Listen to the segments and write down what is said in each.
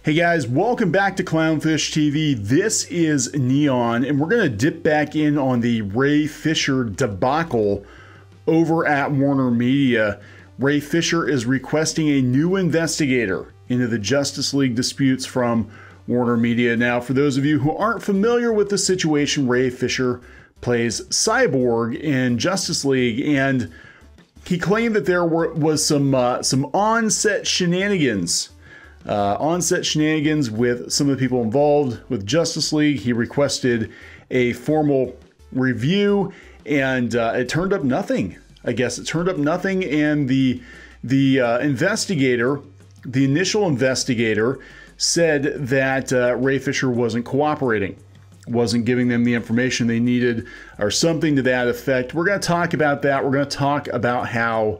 Hey guys, welcome back to Clownfish TV. This is Kneon, and we're going to dip back in on the Ray Fisher debacle over at Warner Media. Ray Fisher is requesting a new investigator into the Justice League disputes from Warner Media. Now, for those of you who aren't familiar with the situation, Ray Fisher plays Cyborg in Justice League, and he claimed that there was some on-set shenanigans. With some of the people involved with Justice League. He requested a formal review, and it turned up nothing. I guess it turned up nothing, and the investigator, the initial investigator, said that Ray Fisher wasn't cooperating, wasn't giving them the information they needed, or something to that effect. We're going to talk about that. We're going to talk about how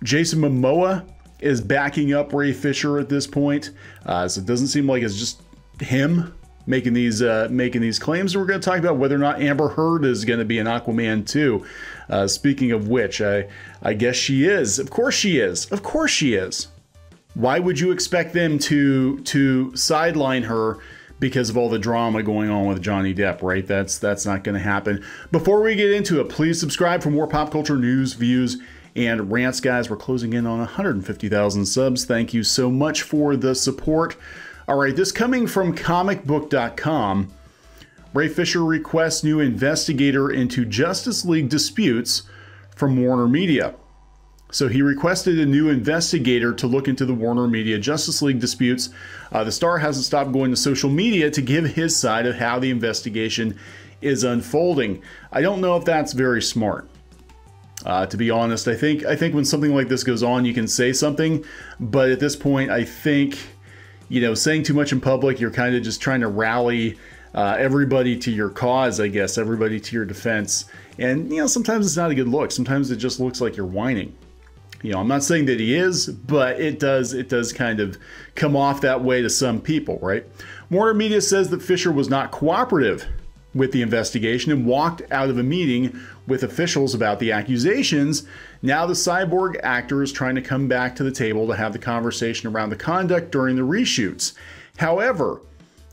Jason Momoa is backing up Ray Fisher at this point. So it doesn't seem like it's just him making these claims. And we're going to talk about whether or not Amber Heard is going to be an Aquaman too. Speaking of which, I guess she is. Of course she is. Of course she is. Why would you expect them to sideline her because of all the drama going on with Johnny Depp, right? That's not going to happen. Before we get into it, please subscribe for more pop culture news, views, and rants, guys. We're closing in on 150,000 subs. Thank you so much for the support. All right, this coming from comicbook.com. Ray Fisher requests new investigator into Justice League disputes from Warner Media. So he requested a new investigator to look into the Warner Media Justice League disputes. The star hasn't stopped going to social media to give his side of how the investigation is unfolding. I don't know if that's very smart. To be honest, I think when something like this goes on, you can say something, but at this point, I think, saying too much in public, you're kind of just trying to rally everybody to your cause, I guess, everybody to your defense. And, sometimes it's not a good look. Sometimes it just looks like you're whining. I'm not saying that he is, but it does kind of come off that way to some people, right? Warner Media says that Fisher was not cooperative with the investigation and walked out of a meeting with officials about the accusations. Now the Cyborg actor is trying to come back to the table to have the conversation around the conduct during the reshoots. However,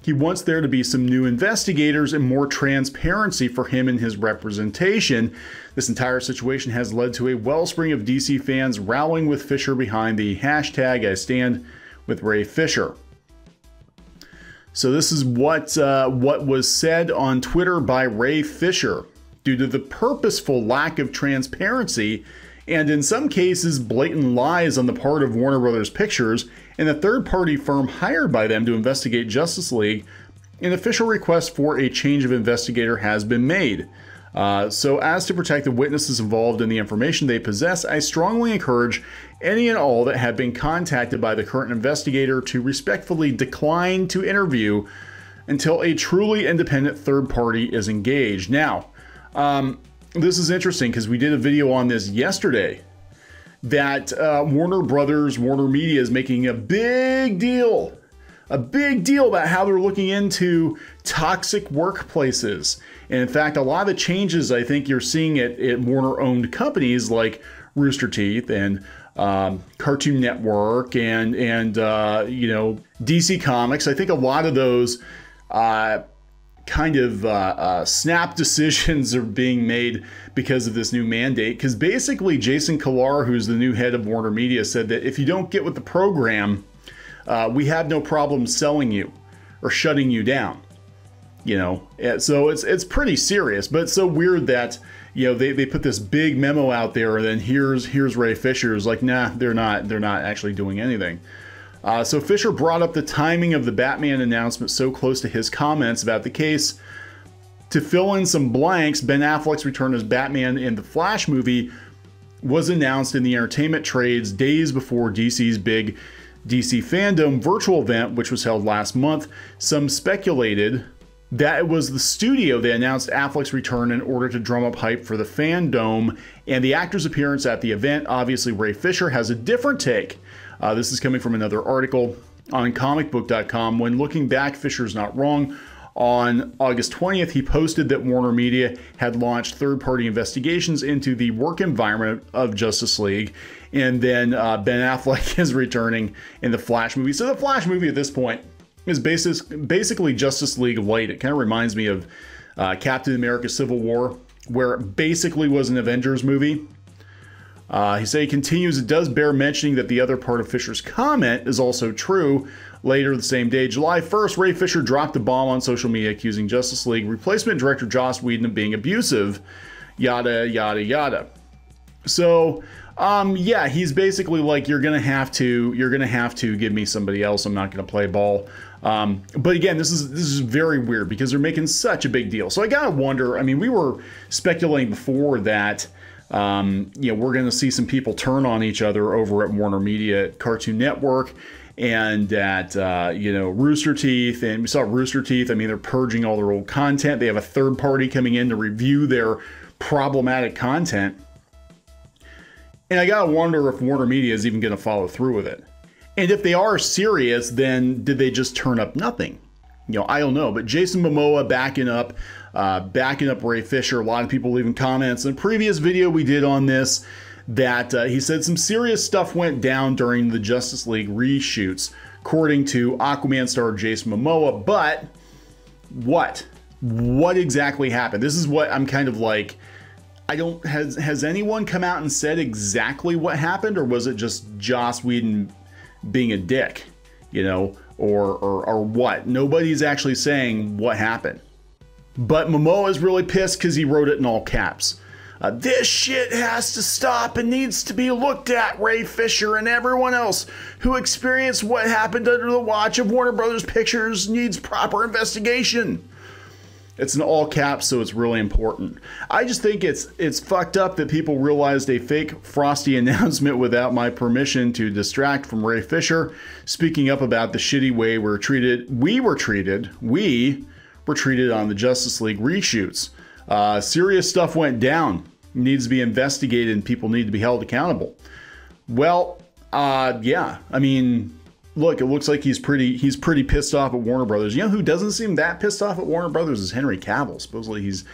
he wants there to be some new investigators and more transparency for him in his representation. This entire situation has led to a wellspring of DC fans rallying with Fisher behind the hashtag I stand with Ray Fisher. So this is what was said on Twitter by Ray Fisher. Due to the purposeful lack of transparency and in some cases blatant lies on the part of Warner Brothers Pictures and the third-party firm hired by them to investigate Justice League, an official request for a change of investigator has been made. So as to protect the witnesses involved in the information they possess, I strongly encourage any and all that have been contacted by the current investigator to respectfully decline to interview until a truly independent third party is engaged. Now, this is interesting because we did a video on this yesterday that Warner Media is making a big deal about how they're looking into toxic workplaces. And in fact, a lot of the changes I think you're seeing at Warner-owned companies like Rooster Teeth and Cartoon Network and DC Comics, I think a lot of those snap decisions are being made because of this new mandate. Because basically Jason Kilar, who's the new head of Warner Media, said that if you don't get with the program, we have no problem selling you or shutting you down. So it's pretty serious. But it's so weird that they put this big memo out there, and then here's Ray Fisher's like, nah, they're not actually doing anything. So Fisher brought up the timing of the Batman announcement so close to his comments about the case. To fill in some blanks, Ben Affleck's return as Batman in the Flash movie was announced in the entertainment trades days before DC's big DC Fandom virtual event, which was held last month. Some speculated that it was the studio that announced Affleck's return in order to drum up hype for the Fandom and the actor's appearance at the event. Obviously, Ray Fisher has a different take. This is coming from another article on comicbook.com. When looking back, Fisher's not wrong. On August 20th, he posted that Warner Media had launched third-party investigations into the work environment of Justice League, and then Ben Affleck is returning in the Flash movie. So the Flash movie at this point is basically Justice League Light. It kind of reminds me of Captain America Civil War, where it basically was an Avengers movie. He continues, it does bear mentioning that the other part of Fisher's comment is also true. Later the same day, July 1st, Ray Fisher dropped a bomb on social media accusing Justice League replacement director Joss Whedon of being abusive, yada, yada, yada. So, yeah, he's basically like, you're gonna have to give me somebody else. I'm not gonna play ball. But again, this is very weird because they're making such a big deal. So I gotta wonder, I mean, we were speculating before that, you know, we're gonna see some people turn on each other over at Warner Media, Cartoon Network, and at, you know, Rooster Teeth. And we saw Rooster Teeth. I mean, they're purging all their old content. They have a third party coming in to review their problematic content. And I gotta wonder if Warner Media is even gonna follow through with it. And if they are serious, then did they just turn up nothing? You know, I don't know. But Jason Momoa backing up Ray Fisher. A lot of people leaving comments. In a previous video we did on this, that he said some serious stuff went down during the Justice League reshoots, according to Aquaman star Jason Momoa. But what exactly happened? This is what I'm kind of like, has anyone come out and said exactly what happened, or was it just Joss Whedon being a dick, you know, or what? Nobody's actually saying what happened. But Momoa is really pissed because he wrote it in all caps. This shit has to stop and needs to be looked at. Ray Fisher and everyone else who experienced what happened under the watch of Warner Brothers Pictures needs proper investigation. It's in all caps, so it's really important. I just think it's fucked up that people realized a fake frosty announcement without my permission to distract from Ray Fisher speaking up about the shitty way we were treated on the Justice League reshoots. Serious stuff went down. It needs to be investigated and people need to be held accountable. Well, yeah, I mean, look, it looks like he's pretty pissed off at Warner Brothers. You know who doesn't seem that pissed off at Warner Brothers is Henry Cavill. Supposedly he's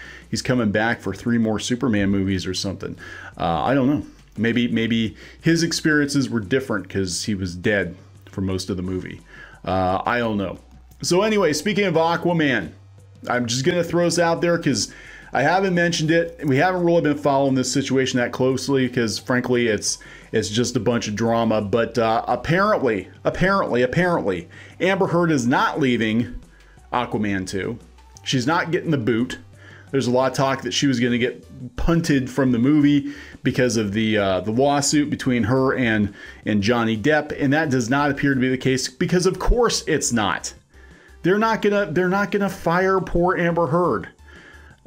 coming back for 3 more Superman movies or something. I don't know. Maybe his experiences were different because he was dead for most of the movie. I don't know. So anyway, speaking of Aquaman, I'm just going to throw this out there because I haven't mentioned it. We haven't really been following this situation that closely because, frankly, it's just a bunch of drama. But apparently, Amber Heard is not leaving Aquaman 2. She's not getting the boot. There's a lot of talk that she was going to get punted from the movie because of the lawsuit between her and Johnny Depp, and that does not appear to be the case because, of course, it's not. They're not gonna fire poor Amber Heard,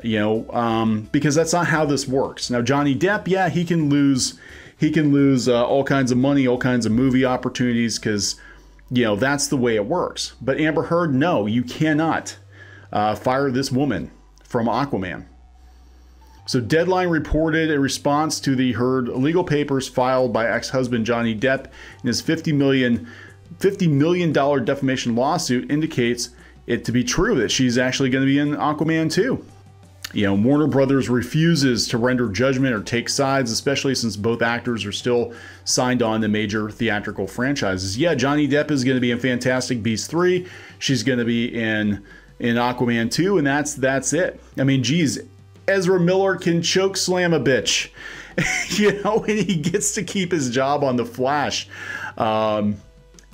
you know, because that's not how this works. Now, Johnny Depp, yeah, he can lose all kinds of money, all kinds of movie opportunities, because, you know, that's the way it works. But Amber Heard, no, you cannot fire this woman from Aquaman. So Deadline reported a response to the Heard legal papers filed by ex-husband Johnny Depp in his $50 million defamation lawsuit indicates it to be true that she's actually going to be in Aquaman 2. You know, Warner Brothers refuses to render judgment or take sides, especially since both actors are still signed on to major theatrical franchises. Yeah, Johnny Depp is going to be in Fantastic Beasts 3. She's going to be in Aquaman 2, and that's it. I mean, geez, Ezra Miller can choke slam a bitch, you know, and he gets to keep his job on The Flash.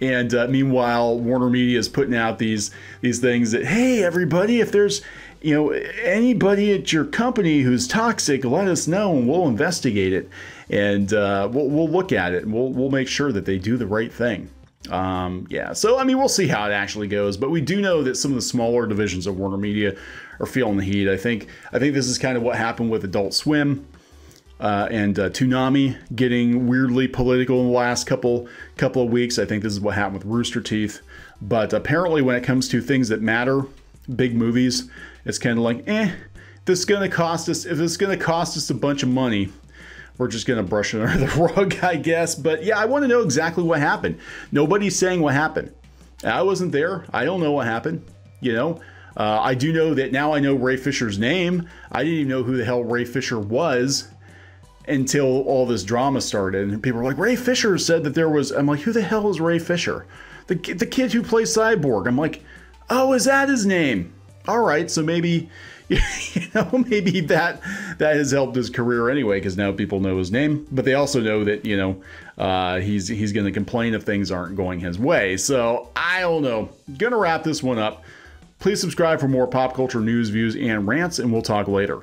Meanwhile, Warner Media is putting out these things that, hey, everybody, if there's, you know, anybody at your company who's toxic, let us know and we'll investigate it. And we'll look at it and we'll make sure that they do the right thing. Yeah, so, I mean, we'll see how it actually goes. But we do know that some of the smaller divisions of Warner Media are feeling the heat. I think this is kind of what happened with Adult Swim. And Toonami getting weirdly political in the last couple of weeks. I think this is what happened with Rooster Teeth. But apparently when it comes to things that matter, big movies, it's kind of like, if this is going to cost us a bunch of money, we're just going to brush it under the rug, I guess. But yeah, I want to know exactly what happened. Nobody's saying what happened. I wasn't there. I don't know what happened, you know. I do know that now I know Ray Fisher's name. I didn't even know who the hell Ray Fisher was. until all this drama started. And people were like, Ray Fisher said that there was... I'm like, who the hell is Ray Fisher? The kid who plays Cyborg. I'm like, oh, is that his name? All right, so maybe... maybe that has helped his career anyway, because now people know his name. But they also know that, he's going to complain if things aren't going his way. So I don't know. Gonna wrap this one up. Please subscribe for more pop culture news, views, and rants, and we'll talk later.